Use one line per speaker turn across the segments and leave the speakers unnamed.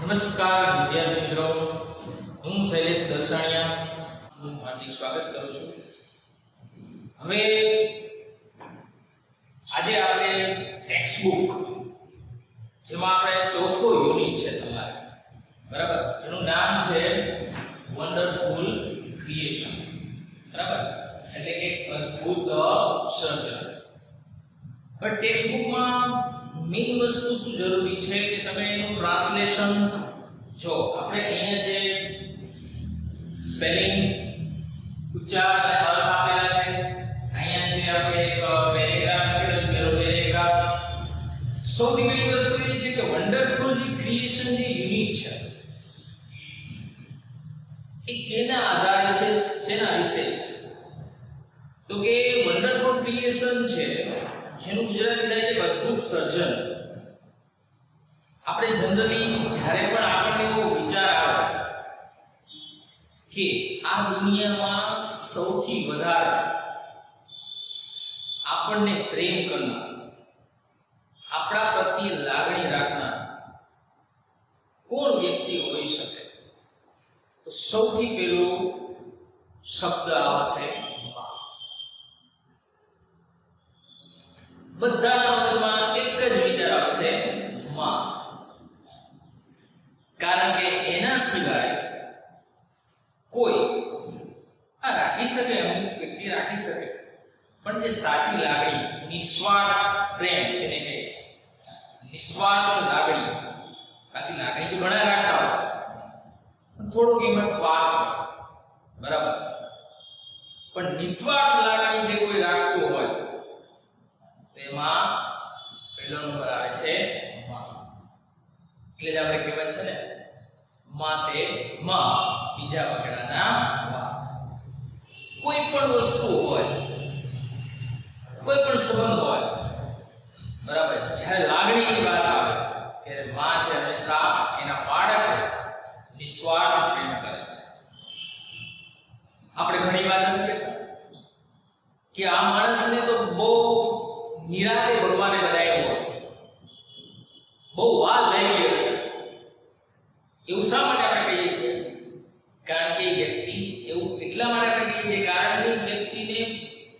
નમસ્કાર વિદ્યાર્થી મિત્રો, હું શૈલેષ હું હાર્દિક સ્વાગત કરું છું. હવે આજે આપણે ટેક્સ્ટ બુક જેમાં આપણે ચોથો યુનિટ છે તમારે, બરાબર, જેનું નામ છે વન્ડરફુલ ક્રિએશન, બરાબર, એટલે કે અદ્ભુત સર્જન. પણ ટેક્સ્ટ બુકમાં મેઇન વસ્તુ શું જરૂરી છે કે તમે એનું ટ્રાન્સલેશન જો આપણે અહીંયા જે સ્પેલિંગ ઉચ્ચાર અને અર્થ આપેલા છે, અહીંયા જે આપણે એક પેરેગ્રાફ આપેલો પેલો પેરેગ્રાફ. સૌથી પહેલી વસ્તુ એ છે કે વન્ડરફુલ ક્રિએશન જે યુનિટ છે એ કેના આધારે છે, શેના વિશે છે? તો કે વન્ડરફુલ ક્રિએશન છે જેનું ગુજરાતી થાય છે અદ્ભુત સર્જન. આપણે જનરલી જ્યારે પણ આપણને એવો વિચાર આવે કે આ દુનિયામાં સૌથી વધારે આપણને પ્રેમ કરનાર, આપણા પ્રત્યે લાગણી રાખનાર કોણ વ્યક્તિ હોઈ શકે, તો સૌથી પહેલો શબ્દ આવશે માં. બધાના મગજમાં એક જ વિચાર આવશે માં, કારણ કે એના સિવાય કોઈ આ રાખી શકે, અમુક વ્યક્તિ રાખી શકે, પણ જે સાચી લાગણી, નિસ્વાર્થ પ્રેમ જેને કહે, નિસ્વાર્થ લાગણી, બાકી લાગણી તો ઘણા રાખતા હોય પણ થોડુંક એમાં સ્વાર્થ, બરાબર, પણ નિસ્વાર્થ લાગણી જે કોઈ રાખતું હોય તેમાં પહેલો નંબર આવે છે માં. એટલે જ આપણે કહેવાય છે ને, માં તે માં, બીજા વગડાના વા. કોઈ પણ વસ્તુ હોય, કોઈ પણ સંબંધ હોય, બરાબર, જ્યારે લાગણીની વાત આવે ત્યારે માં છે હંમેશા એના બાળકને નિસ્વાર્થ પ્રેમ કરે છે. આપણે ઘણી વાર નથી કહેતા કે આ માણસને તો બહુ નિરાતે ભગવાને બનાવ્યો હશે, બહુ વાર લઈ ગઈ હશે. એવું શા માટે આપણે કહીએ છીએ? કારણ કે વ્યક્તિ એવું એટલા માટે આપણે કહીએ છીએ કારણ કે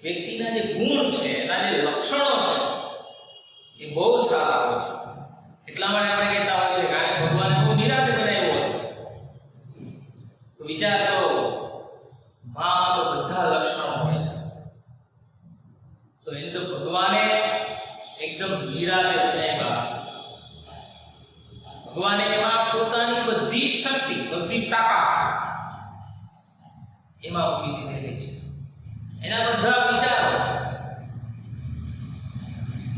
વ્યક્તિના જે ગુણ છે, એના જે લક્ષણો છે એ બહુ સારા હોય છે. એટલા માટે આપણે કહેતા હોય છે કારણ કે ભગવાને બહુ નિરાતે બનાવ્યો હશે. તો વિચાર કરો, મામાં તો બધા લક્ષણો હોય છે, તો એને તો ભગવાને એકદમ નિરાતે બનાવ્યા હશે. ભગવાને એમાં પોતાની બધી શક્તિ, બધી તાકાત એમાં ઉભી દીધેલી છે. એના બધા વિચારો,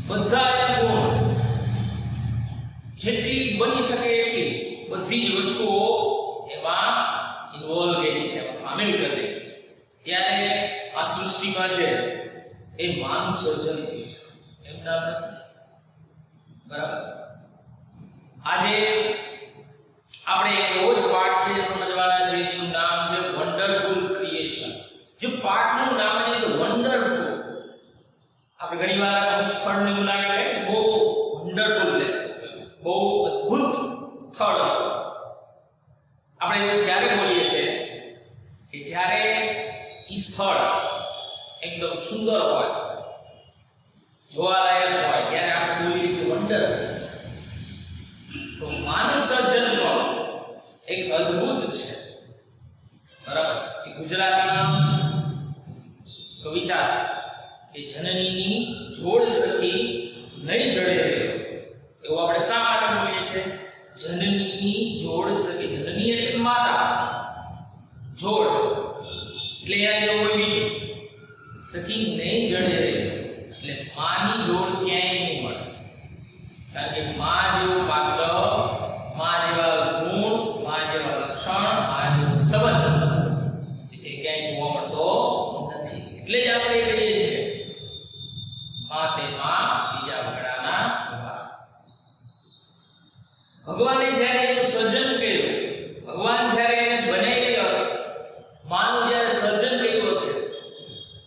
બધા એના ગુણ, જેટલી બની શકે એટલી બધી જ વસ્તુઓ એમાં ઇન્વોલ્વ કરેલી છે, એમાં સામેલ કરેલી છે. ત્યારે આ સૃષ્ટિમાં છે એ માનવ સર્જન થયું છે, એમના નથી, બરાબર. આજે આપણે એવો જ પાઠ છે સમજવાના છે જેનું નામ છે વન્ડરફુલ ક્રિએશન. જો પાઠનું નામ છે વન્ડરફુલ, આપણે ઘણીવાર અમુક સ્થળને એવું લાગે કે બહુ વન્ડરફુલ પ્લેસ, બહુ અદ્ભુત સ્થળ. આપણે એવું ક્યારે બોલીએ છીએ કે જ્યારે એ સ્થળ એકદમ સુંદર હોય, જોવાલાયક હોય, ત્યારે આપણે બોલીએ છીએ વન્ડર. તો માનવ સર્જન પણ એક અદ્ભુત છે, બરાબર. એ ગુજરાતીની કવિતા છે કે જનનીની જોડ સખી નહીં જડે રહ્યો. એવું આપણે શા માટે બોલીએ છીએ? જનનીની જોડ સખી, જનની એટલે માતા, જોડ એટલે અહીંયા કોઈ બીજું, સખી નહીં જડે રહ્યો એટલે માની જોડ ક્યાંય નહીં મળે. કારણ કે માં જેવું પાત્ર, માં જેવા ગુણ, માં જેવા લક્ષણ, માં જેવો સંબંધ જે ક્યાંય જોવા મળતો નથી. એટલે જ આપણે કહીએ છીએ માં તે માં, બીજા વગડાના વા. ભગવાને જ્યારે એનું સર્જન કર્યું, ભગવાન જ્યારે એને બનાવી હશે, માનું જ્યારે સર્જન કર્યું હશે,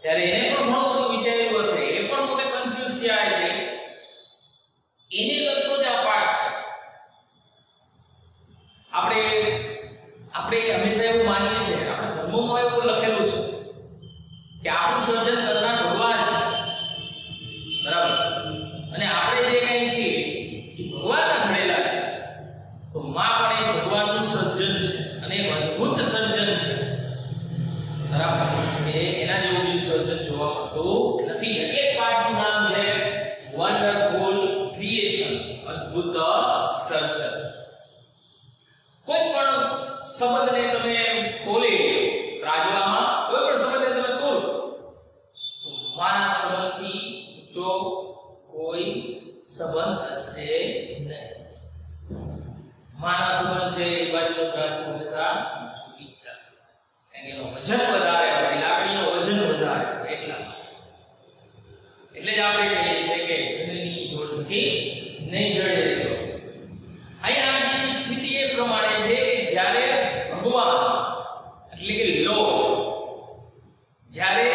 ત્યારે એને પણ ઘણું બધું વિચાર્યું હશે, એ પણ પોતે કન્ફ્યુઝ થયા હશે. એને લગતો જ આ પાઠ છે. આપણે હંમેશા એવું માનીએ છીએ, આપણા ધર્મોમાં એવું લખેલું છે કે આપણું સર્જન કરનાર ભગવાન છે, બરાબર, અને આપણે જે કંઈ છીએ એ ભગવાનના ઘડેલા છે. તો માં પણ એ ભગવાનનું સર્જન છે અને એક અદ્ભુત સર્જન છે, બરાબર. એના જેવું બીજું સર્જન જોવા મળતું નથી. એટલે પાઠનું નામ છે વન્ડરફુલ ક્રિએશન, અદ્ભુત સર્જન. કોઈ પણ શબ્દને તમે બોલી રાજવામાં, કોઈ પણ શબ્દને તમે બોલો તો માના સંબંધથી ઊંચો કોઈ સંબંધ હશે નહીં. માના સંબંધ છે એ બાજુનો રાજ્ય હંમેશા ઊંચું જશે, એનો વજન વધારે હોય, લાગણીનો વજન વધારે હોય, એટલા માટે. એટલે જ આપણે કહીએ છીએ કે જનની જોડ સખી નહીં જડે રહ્યો. અહીંયા આની સ્થિતિ એ પ્રમાણે છે કે જ્યારે ભગવાન એટલે કે લોર્ડ જ્યારે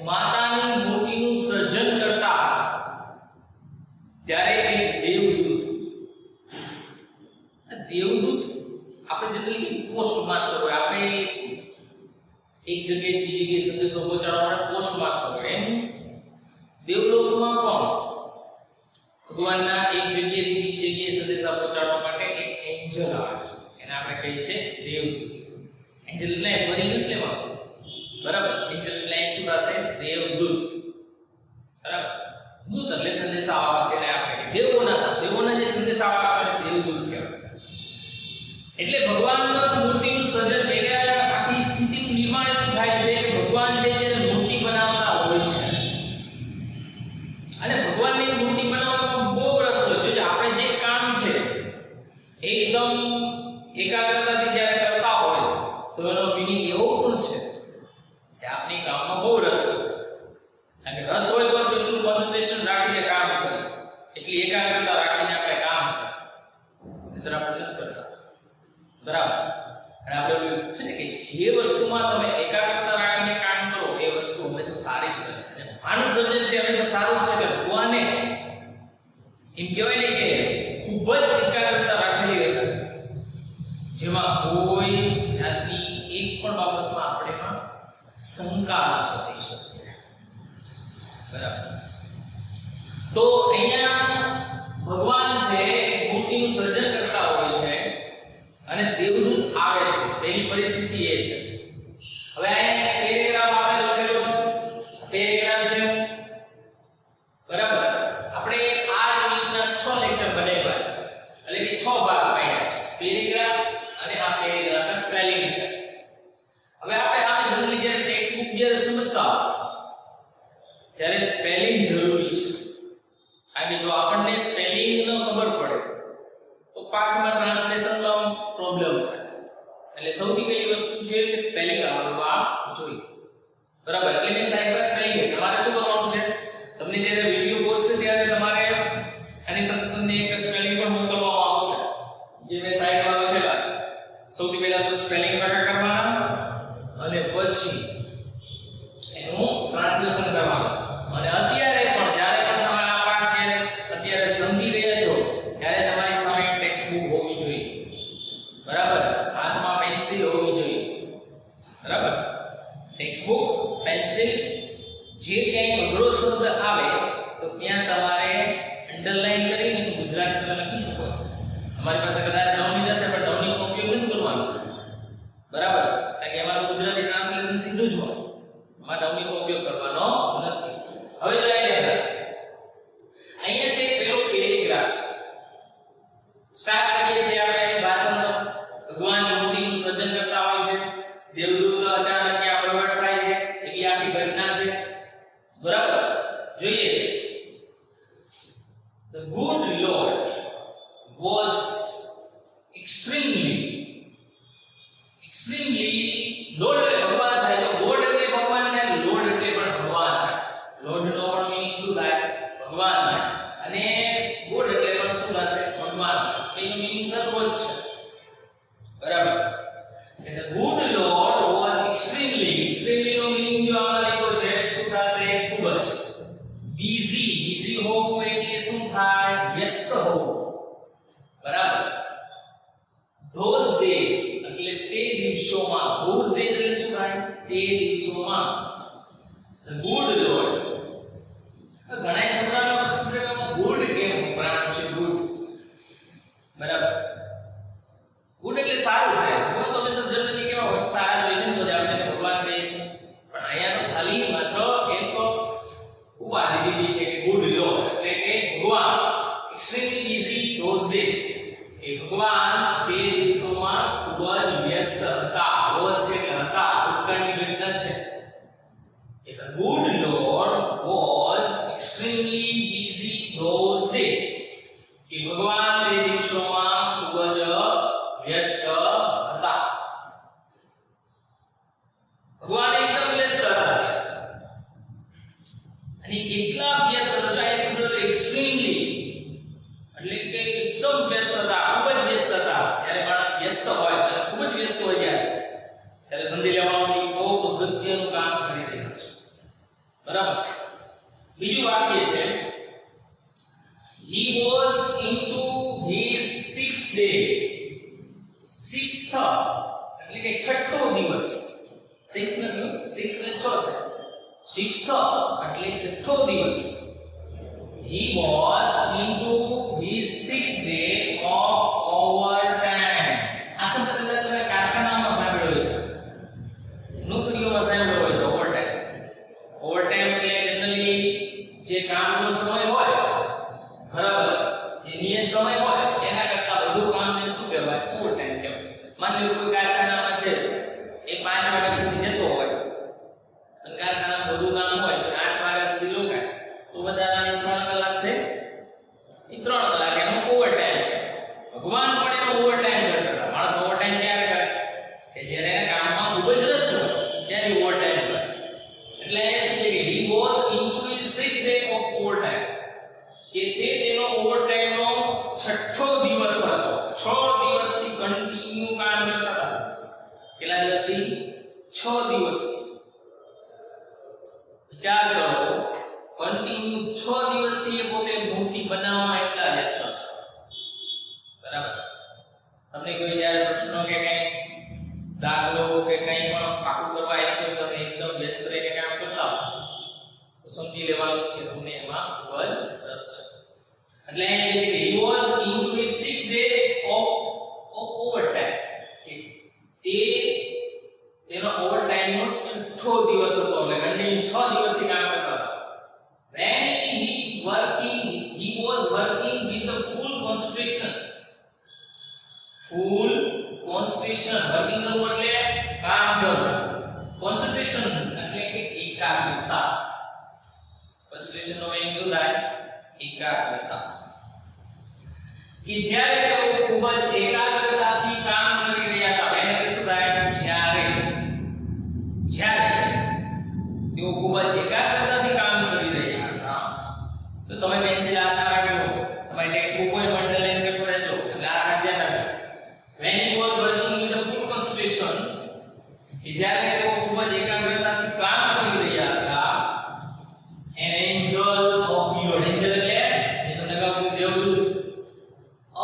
માતાની મૂર્તિનું સર્જન કરતા હતા ત્યારે એક દેવદૂત આપણે જનરલી પોસ્ટ માસ્ટર હોય, આપણે એક જગ્યાએ બીજી જગ્યાએ સંદેશો પહોંચાડવા માટે પોસ્ટ માસ્ટર હોય. એમ દેવલોકમાં પણ ભગવાનના એક જગ્યાએથી બીજી જગ્યાએ સંદેશા પહોંચાડવા માટે એક એન્જલ આવે છે, એને આપણે કહીએ છીએ દેવદૂત. એન્જલ એટલે બની નથી લેવાનું, બરાબર. એન્જલ એટલે શું થશે? દેવદૂત, બરાબર. દૂત એટલે સંદેશા વાહક, જેને આપણે દેવોના જે સંદેશા વાહક આપણે દેવદૂત કહેવાય. એટલે ભગવાનના મૂર્તિનું સર્જન એટલે આખી સ્થિતિનું નિર્માણ એવું થાય છે કે ભગવાન છે જે મૂર્તિ બનાવતા હોય છે, અને ભગવાનની મૂર્તિ બનાવવામાં બહુ રસ હોય છે. આપણે જે કામ છે એકદમ એકાગ્રતાથી જ્યારે કરતા હોય તો એનો મિનિંગ એવો પણ છે કે આપણે કામમાં બહુ રસ છે, અને રસ હોય તો જેટલું કોન્સન્ટ્રેશન રાખીને કામ કરીએ, એટલી એકાગ્રતા રાખીને આપણે કામ કરીએ, નહીંતર આપણે નથી કરતા, બરાબર. અને આપણે છે ને કે જે વસ્તુમાં તમે એકાગ્રતા રાખીને કામ કરો એ વસ્તુ હંમેશા સારી જ બને. અને માનવ સર્જન છે હંમેશા સારું છે કે ભગવાને એમ કહેવાય ને કે ખૂબ જ એકાગ્રતા રાખેલી હશે, જેમાં કોઈ જાતની એક પણ બાબતમાં આપણે શંકા ન થઈ શકે, બરાબર. તો અહીંયા ભગવાન છે મૂર્તિનું સર્જન કરતા હોય છે અને દેવદૂત આવે છે. પહેલી પરિસ્થિતિ એ છે. હવે અહીંયા પેરેગ્રાફ આપણે લખેલો છે, પેરેગ્રાફ છે, બરાબર. આપણે આ યુનિટના 6 લેક્ચર બનાવ્યા છે, એટલે કે 6 ભાગ પાડ્યા છે. પેરેગ્રાફ અને આ પેરેગ્રાફના સ્પેલિંગ છે. હવે આપણે આને જનરલી જ્યારે ટેક્સ્ટબુક જ્યારે સમજતા ત્યારે સ્પેલિંગ જરૂરી છે. કારણ કે જો આપણને સ્પેલિંગ ન ખબર પડે તો પાઠમાં ટ્રાન્સલેશનમાં પ્રોબ્લેમ થાય. એટલે સૌથી પહેલી વસ્તુ છે કે સ્પેલિંગ આવડવા જોઈએ, બરાબર. એટલે મેં સાહેબ સ્પેલિંગ તમારે શું કરવાનું છે, તમને જ્યારે વિડિયો બોલશે ત્યારે તમારે આની સાથે તમને એક સ્પેલિંગ પણ મોકલવામાં આવશે, જે મેં સાઈડમાં લખેલા છે. સૌથી પહેલા તો સ્પેલિંગ પાકા કરવાના અને પછી એનું ટ્રાન્સલેશન કરવાનું. અને અત્યારે પણ જ્યારે પણ તમે આ પાઠ અત્યારે સમજી રહ્યા છો ત્યારે તમારી સામે ટેક્સ્ટબુક હોવી જોઈએ, બરાબર. હાથમાં પેન્સિલ હોવી જોઈએ, બરાબર. ટેક્સ્ટબુક, પેન્સિલ, જે ક્યાંય અઘરો શબ્દ આવે તો ત્યાં તમારે અંડરલાઈન કરીને ગુજરાતીમાં લખી શકો. અમારી પાસે કદાચ નવની હશે પણ નવનીનો ઉપયોગ નથી કરવાનો, બરાબર. કારણ કે અમારું ગુજરાતી ટ્રાન્સલેશન સીધું જ હોય, એમાં નવનીનો ઉપયોગ કરવાનો નથી. હવે જોઈએ અહીંયા છે પેલો પેરેગ્રાફ છે. સ્ટાર્ટ કરીએ છીએ આપણે ભાષણનો. ભગવાન મૂર્તિનું સર્જન કરતા હોય છે, દેવદૂત અચાનક ત્યાં પ્રગટ થાય છે, એવી આખી ઘટના છે, બરાબર. જોઈએ છે. The good Lord was extremely Lord એટલે ભગવાન થાય. જો ગોડ એટલે ભગવાન થાય, લોર્ડ એટલે પણ ભગવાન થાય. લોર્ડ નો પણ મીનિંગ શું થાય? ભગવાન થાય. અને ગોડ એટલે પણ શું થશે? ભગવાન થશે. એનો મીનિંગ સર્વોચ્ચ છે, બરાબર. એટલે good Lord was extremely નો મીનિંગ જો આમાં લખ્યો છે શું થશે? ખૂબ જ busy હોવું એટલે શું થાય? વ્યસ્ત હોવું, બરાબર. Those દિવસોમાં those days એટલે શું થાય તે દિવસોમાં the good Lord ઘણા છોકરાઓનો પ્રશ્ન છે કે ગુડ કેમ વપરાણ છે ગુડ બરાબર ગુડ એટલે સારું થાય હું તો મેસેજ જનરલી કેવા હોય સારા હોય છે તો જ આપણે ભગવાન કહીએ છીએ પણ અહીંયા તો ખાલી માત્ર એક ઉપાધિ દીધી છે કે ગુડ લોર્ડ એટલે કે ભગવાન એક્સ્ટ્રીમલી બિઝી those days એ ભગવાન તે દિવસોમાં ખૂબ જ વ્યસ્ત હતા રોજ છે હતા ભૂતકાળની ઘટના છે The good Lord was extremely busy those days. કે ભગવાન તે દિવસોમાં ખૂબ જ વ્યસ્ત હતા. ભગવાન એકદમ વ્યસ્ત હતા. અને એટલા વ્યસ્ત હતા એ શબ્દ extremely એટલે કે એકદમ વ્યસ્ત હતા, ખૂબ જ વ્યસ્ત હતા. જ્યારે માણસ વ્યસ્ત હોય ત્યારે ખૂબ જ વ્યસ્ત હોય ત્યારે સમજી લેવાનું કે બહુ અગત્યનું કામ કરી રહ્યો છે. બરાબર બીજું વાક્ય છે he was into his sixth day sixth એટલે કે છઠ્ઠો દિવસ sixth એટલે 6 sixth એટલે છઠ્ઠો દિવસ he was into his sixth day of overtime આ શબ્દ કદાચ તમે કારખાનામાં સાંભળ્યો હશે નોકરીઓમાં સાંભળ્યો હશે ઓવરટાઈમ એટલે જનરલી જે કામનો સમય હોય બરાબર જે નિયત સમય હોય એના કરતા વધુ કામને શું કહેવાય ઓવરટાઈમ કહેવાય માની લો કોઈ કારખાનામાં છે એ 5 વાગ્યા સુધી જતો હોય અને કારખાનામાં વધુ કામ હોય તો 8 વાગ્યા સુધી રોકાય તો વધારાની 3 કલાક થઈ એ 3 કલાક એનો ઓવરટાઈમ ભગવાન પણ એનો ઓવરટાઈમ કરતા હતા માણસ ઓવરટાઈમ ક્યારે કરે કે જ્યારે કામમાં ખૂબ જ રસ હોય ત્યારે ઓવરટાઈમ કરે એટલે he was into his sixth day of overtime કે તે તેનો ઓવરટાઈમ નો છઠ્ઠો દિવસ હતો 6 દિવસથી કન્ટિન્યુ કામ કરતા હતા કેટલા દિવસથી 6 દિવસથી વિચાર કરો કન્ટિન્યુ 6 દિવસથી એ પોતે મૂર્તિ બનાવવામાં એટલા વ્યસ્ત હતા બરાબર તમને કોઈ જ્યારે પ્રશ્નો કે કંઈ દાખલો કે કંઈ પણ પાકું કરવા એ કોઈ તમે એકદમ વ્યસ્ત રહીને કામ કરતા હો તો સમજી લેવાનું કે તમને એમાં ખૂબ જ રસ છે એટલે એ કહે છે he was into his sixth day of overtime તે તેનો ઓવરટાઈમ નો છઠ્ઠો દિવસ હતો એટલે કન્ટિન્યુ 6 દિવસથી કામ કરતા હતા when he was working with the full concentration working કરવું એટલે કામ કરવું concentration એટલે કે એકાગ્રતા concentration નો મીનિંગ શું થાય એકાગ્રતા કે જ્યારે તેઓ ખૂબ જ એકાગ્રતાથી કામ કરી રહ્યા હતા એને એટલે શું થાય જ્યારે તેઓ ખૂબ જ એકાગ્રતાથી કામ કરી રહ્યા હતા તો તમે પેન્સિલ હાથમાં રાખજો તમારી ટેક્સ્ટ બુક હોય અંડરલાઈન કરતો રહેજો એટલે આ ધ્યાન રાખજો when he was working with the full concentration કે જ્યારે તેઓ ખૂબ જ એકાગ્રતાથી કામ કરી રહ્યા હતા an angel appeared angel એટલે એ તમને કહું દેવદૂત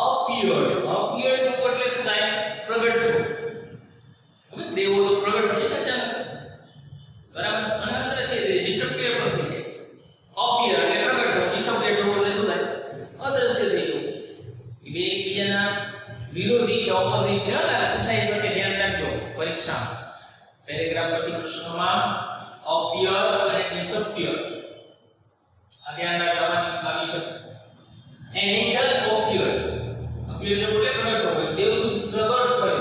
appeared તો એટલે શું થાય પ્રગટ થયું હવે દેવદૂત પ્રગટ થયું અચાનક બરાબર અને અદ્રશ્ય ડિસઅપિયર પણ થઈ ગયા appear એટલે પ્રગટ થયું ડિસઅપિયર થયું એટલે શું થાય અદ્રશ્ય થઈ ગયું એ બે એકબીજાના વિરોધી છે ઓપોઝિટ છે અને પૂછાઈ શકે ધ્યાન રાખજો પરીક્ષામાં પેરેગ્રાફ પરથી પ્રશ્નોમાં appear અને disappear આ ધ્યાન રાખવાનું આવી શકે an angel appeared એટલે પ્રગટ થયો દેવદૂત પ્રગટ થયો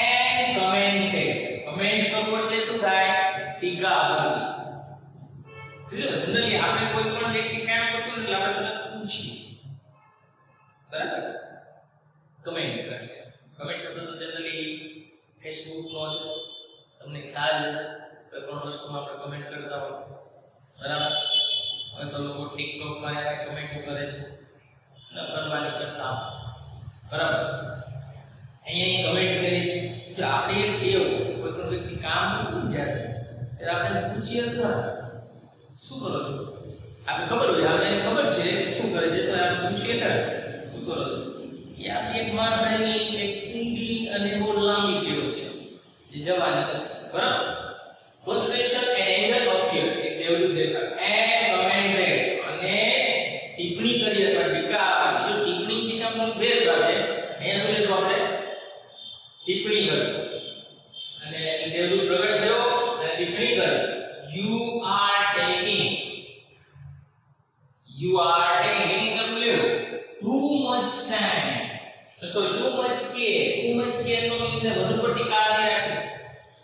and commented comment કરવું એટલે શું થાય ટીકા કરવી જનરલી આપણે કોઈ પણ વ્યક્તિ કામ કરતું એટલે આપણે તરત પૂછીએ બરાબર કમેન્ટ કરીએ કમેન્ટ શબ્દ તો જનરલી ફેસબુક નો છે તમને ખ્યાલ હશે કોઈ પણ વસ્તુમાં આપણે કમેન્ટ કરતા હોય બરાબર હવે તો લોકો ટિકટોક માં એવા કમેન્ટ કરે છે ન કરવાની કરતા બરાબર અહીંયા કમેન્ટ કરી છે તો આપણે એક ટેવ કોઈ પણ વ્યક્તિ કામ પૂછે ત્યારે આપણે પૂછીએ તો શું કરો છો આપણે ખબર હોય આપણે ખબર છે શું કરે છે તો આપણે પૂછીએ ત્યારે શું કરો છો એ આપણી એક માણસની એક ઊંડી અને બહુ લાંબી ટેવ છે સો ટુ મચ કેર નો મીનિંગ વધુ પડતી કાળજી રાખવી.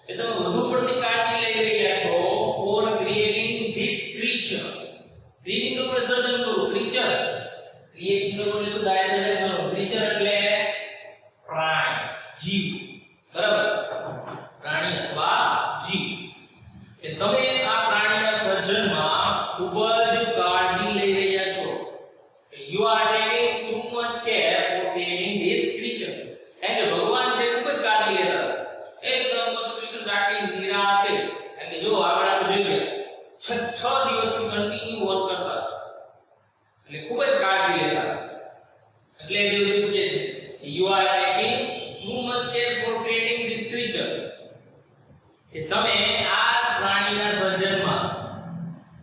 એ તમે વધુ પડતી કાળજી લઈ રહ્યા છો four creating this creature. Creating નું સર્જન કરો, ક્રીચર. ક્રિએટિંગ નું શું થાય સર્જન કરો. ક્રીચર એટલે પ્રાણી, જીવ. બરાબર? પ્રાણી અથવા જીવ. કે તમે આ પ્રાણીના સર્જનમાં ખૂબ જ કાળજી લઈ રહ્યા છો. You are taking too much care for creating this creature. એટલે ભગવાન છે ખૂબ જ કાળજી લેતા હતા. એકદમ કોન્સન્ટ્રેશન રાખી નિરાતે. એટલે જો આગળ આપણે જોઈએ 6 દિવસ કન્ટિન્યુ વર્ક કરતા હતા. એટલે ખૂબ જ કાળજી લેતા હતા. એટલે દેવદૂત પૂછે છે you are taking too much care for creating this creature. કે તમે આ પ્રાણીના સર્જનમાં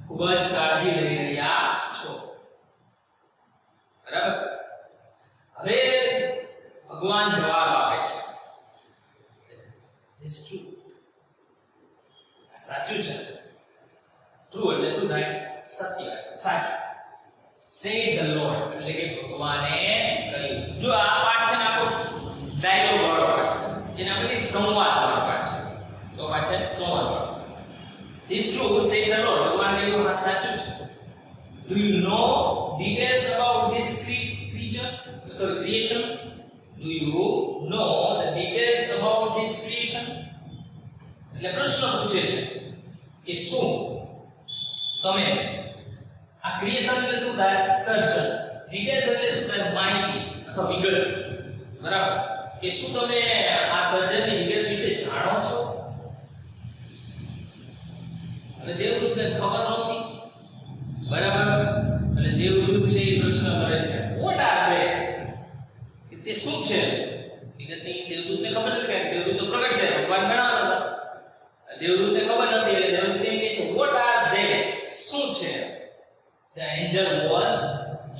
ખૂબ જ કાળજી લઈ રહ્યા છો. બરાબર? હવે ભગવાન જવાબ આપે છે ધીસ ટ્રુ. આ સાચું છે. ટ્રુ એટલે શું થાય? સત્ય, સાચું. સે ધ લોર્ડ એટલે કે ભગવાને કહ્યું. જો આ પાઠ છે ને આપણો ડાયલોગ વાળો પાઠ છે, જેને આપણે સંવાદ વાળો પાઠ છે. તો પાઠ છે સંવાદ વાળો. ધીસ ટ્રુ સે ધ લોર્ડ. ભગવાન કહ્યું આ સાચું છે. Do you know details about this creature? Sorry, creation? Do you know the details about this creation? એટલે પ્રશ્ન પૂછે છે કે શું તમે આ ક્રિએશન એટલે શું થાય? સર્જન. ડિટેલ્સ એટલે શું થાય? માહિતી અથવા વિગત. બરાબર? કે શું તમે આ સર્જનની વિગત વિશે જાણો છો? અને દેવદૂતને ખબર નહોતી. બરાબર? એટલે દેવદૂત છે એ પ્રશ્ન કરે છે વોટ આર ધે? તે શું છે? વિગતની દેવદૂતને ખબર નથી. કે દેવદૂત તો પ્રગટ થયા, ભગવાન ગણાવતા હતા. દેવદૂતને ખબર નથી એટલે દેવદૂત એમ કહે છે વોટ આર ધે? શું છે? The angel was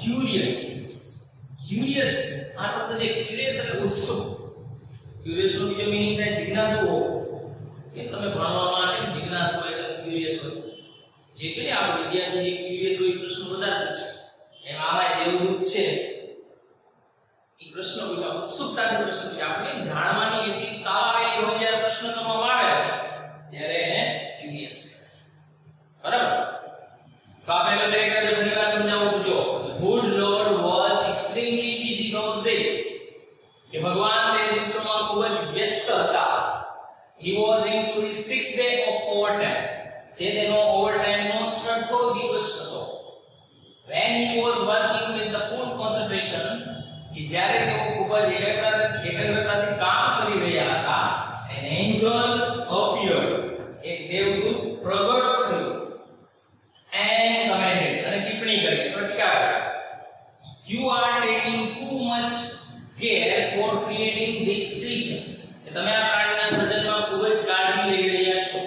curious. Curious આ શબ્દ છે curious એટલે ઉત્સુક. Curious નો બીજો મીનિંગ થાય જિજ્ઞાસુ હોવું. કે તમે ભણવામાં કેમ જિજ્ઞાસુ હોય તો ક્યુરિયસ હોય. જે કે આપણે વિદ્યાર્થી જે ક્યુરિયસ હોય પ્રશ્ન વધારે પૂછે. એમ આમાં દેવદૂત છે એ પ્રશ્ન પૂછ્યા, ઉત્સુકતાથી પ્રશ્ન પૂછ્યા. આપણે જાણવાની એટલી તાવ આવેલી હોય જ્યારે પ્રશ્ન કરવામાં આવે ત્યારે એને ક્યુરિયસ. બરાબર? તો આપણે પહેલા ઘણી વાર સમજાવું જો the good lord was extremely busy those days. કે ભગવાન તે દિવસોમાં ખૂબ જ વ્યસ્ત હતા. he was into his 6th day of overtime. તે તેનો ઓવરટાઈમ નો 6થો દિવસ હતો. when he was working with the full concentration, કે જ્યારે તેઓ ખૂબ જ એકાગ્રતાથી કામ કરી રહ્યા હતા, an angel appeared. એક દેવદૂત પ્રગટ થયો. and commented અને ટિપ્પણી કરી, પ્રતિકાર કરી. you are taking too much care for creating these creatures. કે તમે આ પ્રાણીના સર્જનમાં ખૂબ જ કાળજી લઈ રહ્યા છો.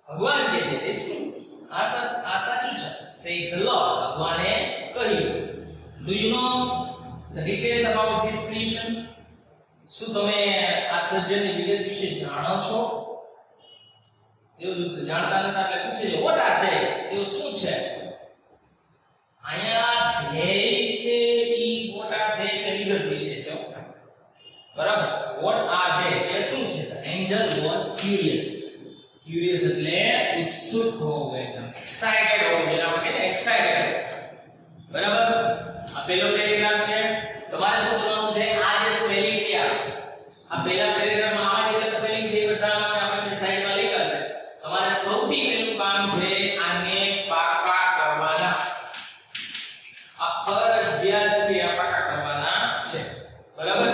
ભગવાન કહે છે this true. આ સાચું છે. say the Lord. ભગવાને કહ્યું. do you know the details about this creation? શું તમે આ સર્જનની વિગત વિશે જાણો છો? દેવદૂત જાણતા નતા એટલે પૂછે છે what are they? તેઓ શું છે? અહીંયા ધ્યેય છે ઈ what are they એટલે વિગત વિશે છે. બરાબર? what are they એ શું છે? the angel was curious. curious એટલે ઉત્સુક હોવું, એકદમ એક્સાઇટેડ હોવું. જેને આપણે કહીએ એક્સાઇટેડ. બરાબર? આ પહેલો પેરેગ્રાફ છે. તમારે શું કરવાનું છે? આ જે સ્પેલિંગ છે આ પહેલા પેરેગ્રાફમાં આમાં જે સ્પેલિંગ છે બધા આપણે સાઈડમાં લખ્યા છે. તમારે સૌથી પહેલું કામ છે આને પાકા કરવાના. આ ફરજિયાત છે, આ પાકા કરવાના છે. બરાબર?